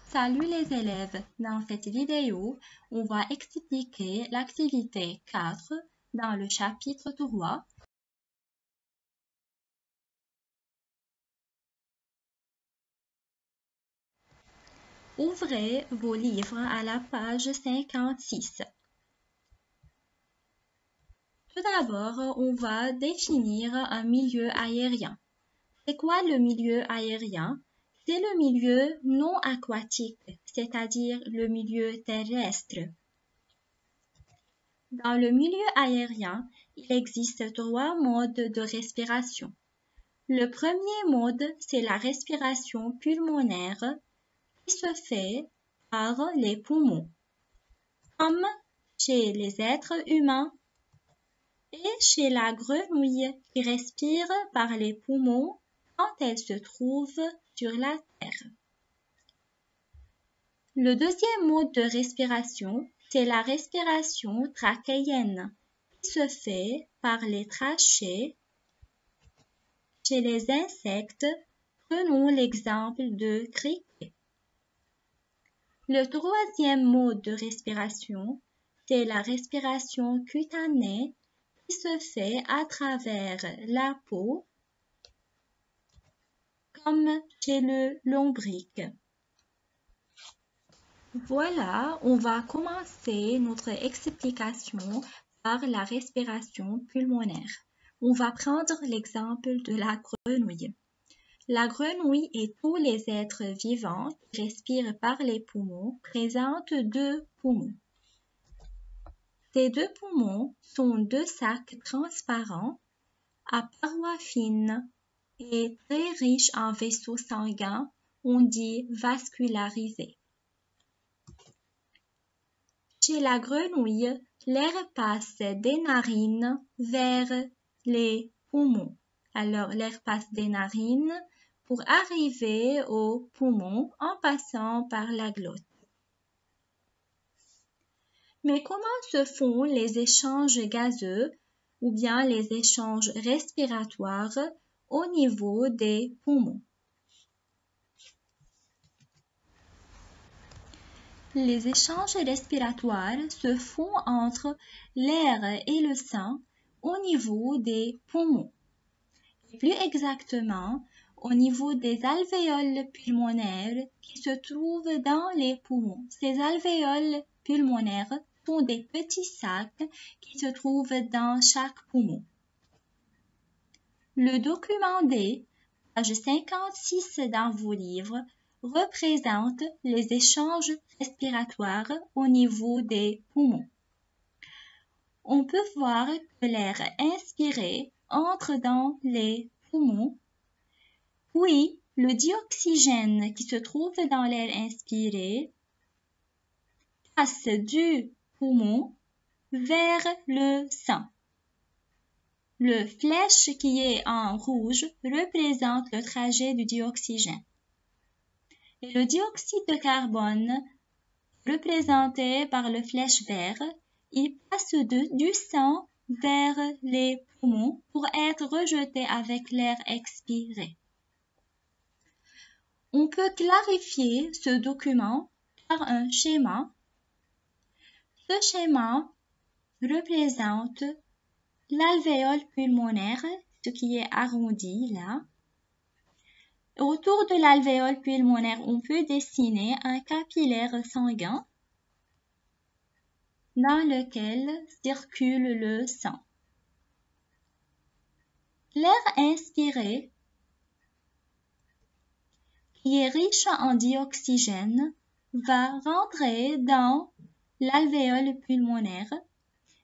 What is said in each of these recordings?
Salut les élèves, dans cette vidéo, on va expliquer l'activité 4 dans le chapitre 3. Ouvrez vos livres à la page 56. Tout d'abord, on va définir un milieu aérien. C'est quoi le milieu aérien? C'est le milieu non aquatique, c'est-à-dire le milieu terrestre. Dans le milieu aérien, il existe 3 modes de respiration. Le premier mode, c'est la respiration pulmonaire qui se fait par les poumons, comme chez les êtres humains et chez la grenouille qui respire par les poumons quand elle se trouve sur la terre. Le deuxième mode de respiration, c'est la respiration trachéenne qui se fait par les trachées. Chez les insectes, prenons l'exemple de criquet. Le troisième mode de respiration, c'est la respiration cutanée qui se fait à travers la peau, comme chez le lombric. Voilà, on va commencer notre explication par la respiration pulmonaire. On va prendre l'exemple de la grenouille. La grenouille et tous les êtres vivants qui respirent par les poumons présentent 2 poumons. Ces 2 poumons sont 2 sacs transparents à parois fines et très riches en vaisseaux sanguins, on dit vascularisés. Chez la grenouille, l'air passe des narines vers les poumons. Alors, l'air passe des narines pour arriver aux poumons en passant par la glotte. Mais comment se font les échanges gazeux ou bien les échanges respiratoires au niveau des poumons? Les échanges respiratoires se font entre l'air et le sang au niveau des poumons. Et plus exactement, au niveau des alvéoles pulmonaires qui se trouvent dans les poumons. Ces alvéoles pulmonaires sont des petits sacs qui se trouvent dans chaque poumon. Le document D, page 56 dans vos livres, représente les échanges respiratoires au niveau des poumons. On peut voir que l'air inspiré entre dans les poumons, puis le dioxygène qui se trouve dans l'air inspiré passe du poumon vers le sang. Le flèche qui est en rouge représente le trajet du dioxygène. Et le dioxyde de carbone, représenté par le flèche vert, il passe du sang vers les poumons pour être rejeté avec l'air expiré. On peut clarifier ce document par un schéma. Ce schéma représente l'alvéole pulmonaire, ce qui est arrondi là. Autour de l'alvéole pulmonaire, on peut dessiner un capillaire sanguin dans lequel circule le sang. L'air inspiré, qui est riche en dioxygène, va rentrer dans l'alvéole pulmonaire,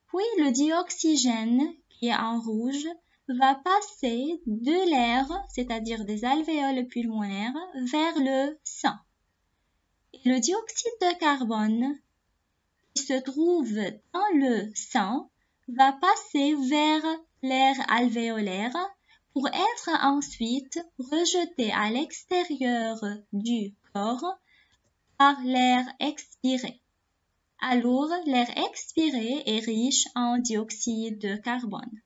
puis le dioxygène, qui est en rouge, va passer de l'air, c'est-à-dire des alvéoles pulmonaires, vers le sang. Et le dioxyde de carbone, qui se trouve dans le sang, va passer vers l'air alvéolaire pour être ensuite rejeté à l'extérieur du corps par l'air expiré. Alors, l'air expiré est riche en dioxyde de carbone.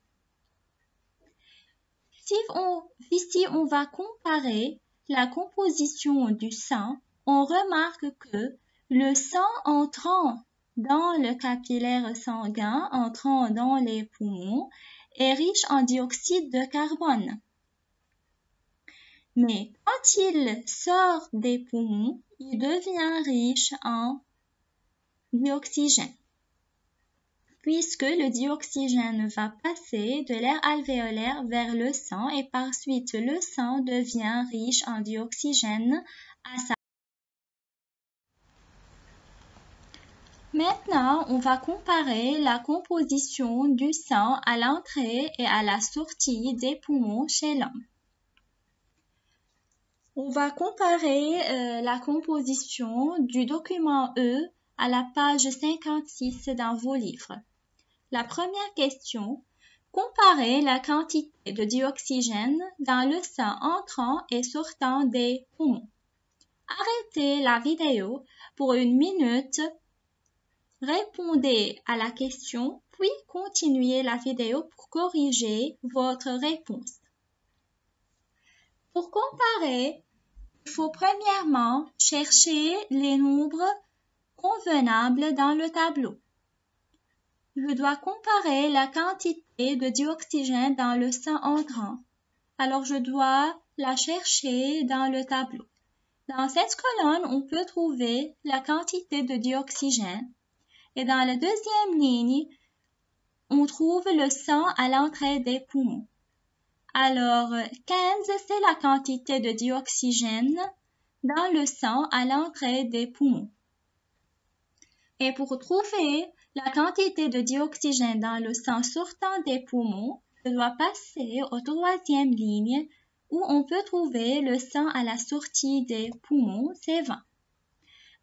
Ici, on va comparer la composition du sang on remarque que le sang entrant dans le capillaire sanguin, entrant dans les poumons, est riche en dioxyde de carbone. Mais quand il sort des poumons, il devient riche en dioxygène, puisque le dioxygène va passer de l'air alvéolaire vers le sang et par suite le sang devient riche en dioxygène à sa. Maintenant, on va comparer la composition du sang à l'entrée et à la sortie des poumons chez l'homme. On va comparer la composition du document E à la page 56 dans vos livres. La première question, comparez la quantité de dioxygène dans le sang entrant et sortant des poumons. Arrêtez la vidéo pour 1 minute. Répondez à la question, puis continuez la vidéo pour corriger votre réponse. Pour comparer, il faut premièrement chercher les nombres convenables dans le tableau. Je dois comparer la quantité de dioxygène dans le sang entrant. Alors je dois la chercher dans le tableau. Dans cette colonne, on peut trouver la quantité de dioxygène. Et dans la deuxième ligne, on trouve le sang à l'entrée des poumons. Alors, 15, c'est la quantité de dioxygène dans le sang à l'entrée des poumons. Et pour trouver la quantité de dioxygène dans le sang sortant des poumons, je dois passer aux troisième ligne où on peut trouver le sang à la sortie des poumons, c'est 20.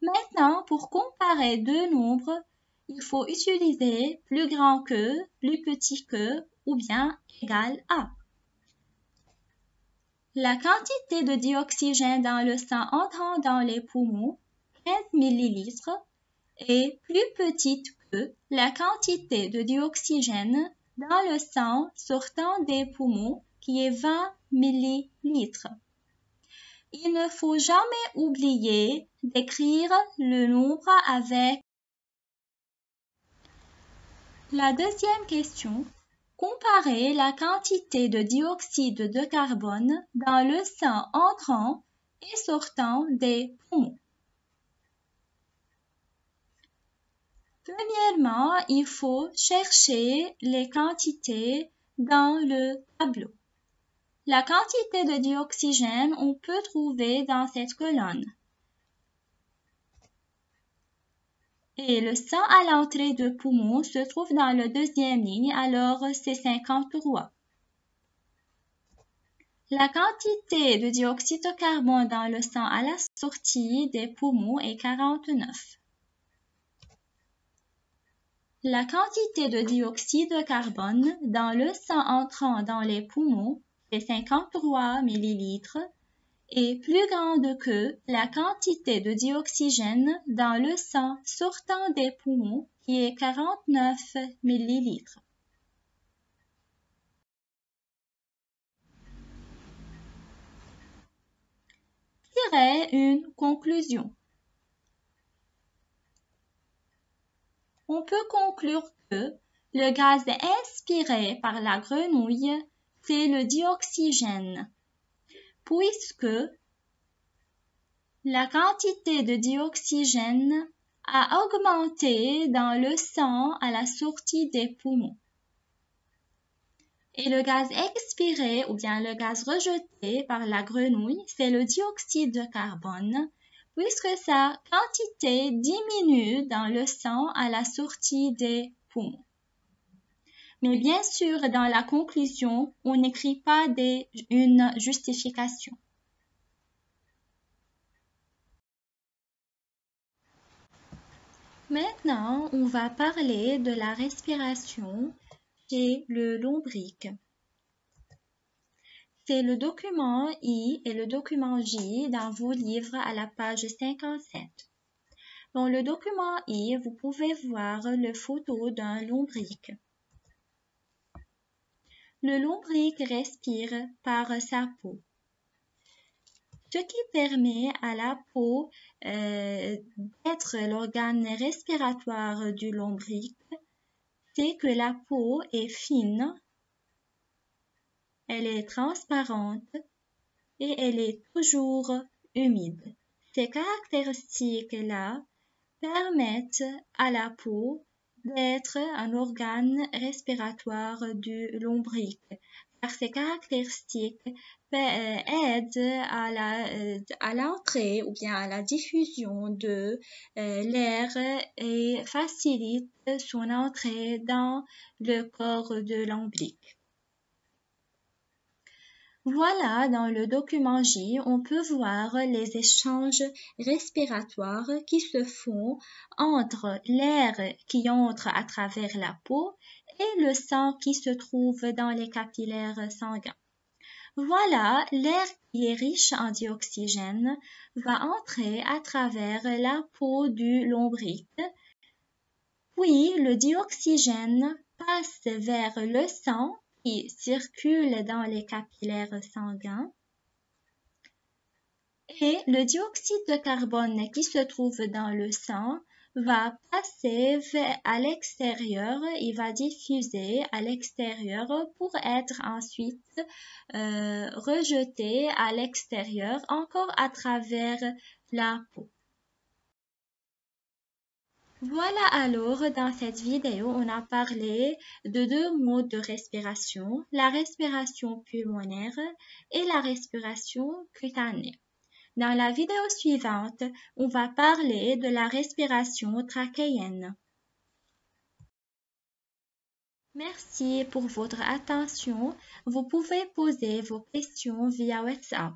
Maintenant, pour comparer deux nombres, il faut utiliser plus grand que, plus petit que ou bien égal à. La quantité de dioxygène dans le sang entrant dans les poumons, 15 ml, est plus petite que la quantité de dioxygène dans le sang sortant des poumons qui est 20 ml. Il ne faut jamais oublier d'écrire le nombre avec. La deuxième question, comparez la quantité de dioxyde de carbone dans le sang entrant et sortant des poumons. Premièrement, il faut chercher les quantités dans le tableau. La quantité de dioxygène, on peut trouver dans cette colonne. Et le sang à l'entrée de poumon se trouve dans la deuxième ligne, alors c'est 53. La quantité de dioxyde de carbone dans le sang à la sortie des poumons est 49. La quantité de dioxyde de carbone dans le sang entrant dans les poumons est 53 ml est plus grande que la quantité de dioxygène dans le sang sortant des poumons qui est 49 ml. Tirez une conclusion. On peut conclure que le gaz inspiré par la grenouille, c'est le dioxygène, puisque la quantité de dioxygène a augmenté dans le sang à la sortie des poumons. Et le gaz expiré ou bien le gaz rejeté par la grenouille, c'est le dioxyde de carbone, puisque sa quantité diminue dans le sang à la sortie des poumons. Mais bien sûr, dans la conclusion, on n'écrit pas une justification. Maintenant, on va parler de la respiration chez le lombric. C'est le document I et le document J dans vos livres à la page 57. Dans le document I, vous pouvez voir la photo d'un lombric. Le lombric respire par sa peau. Ce qui permet à la peau d'être l'organe respiratoire du lombric, c'est que la peau est fine, elle est transparente et elle est toujours humide. Ces caractéristiques-là permettent à la peau d'être un organe respiratoire du lombric, car ces caractéristiques aident à l'entrée ou bien à la diffusion de l'air et facilitent son entrée dans le corps de lombric. Voilà, dans le document J, on peut voir les échanges respiratoires qui se font entre l'air qui entre à travers la peau et le sang qui se trouve dans les capillaires sanguins. Voilà, l'air qui est riche en dioxygène va entrer à travers la peau du lombric. Puis, le dioxygène passe vers le sang qui circule dans les capillaires sanguins et le dioxyde de carbone qui se trouve dans le sang va passer à l'extérieur, il va diffuser à l'extérieur pour être ensuite rejeté à l'extérieur encore à travers la peau. Voilà alors, dans cette vidéo, on a parlé de deux modes de respiration, la respiration pulmonaire et la respiration cutanée. Dans la vidéo suivante, on va parler de la respiration trachéenne. Merci pour votre attention. Vous pouvez poser vos questions via WhatsApp.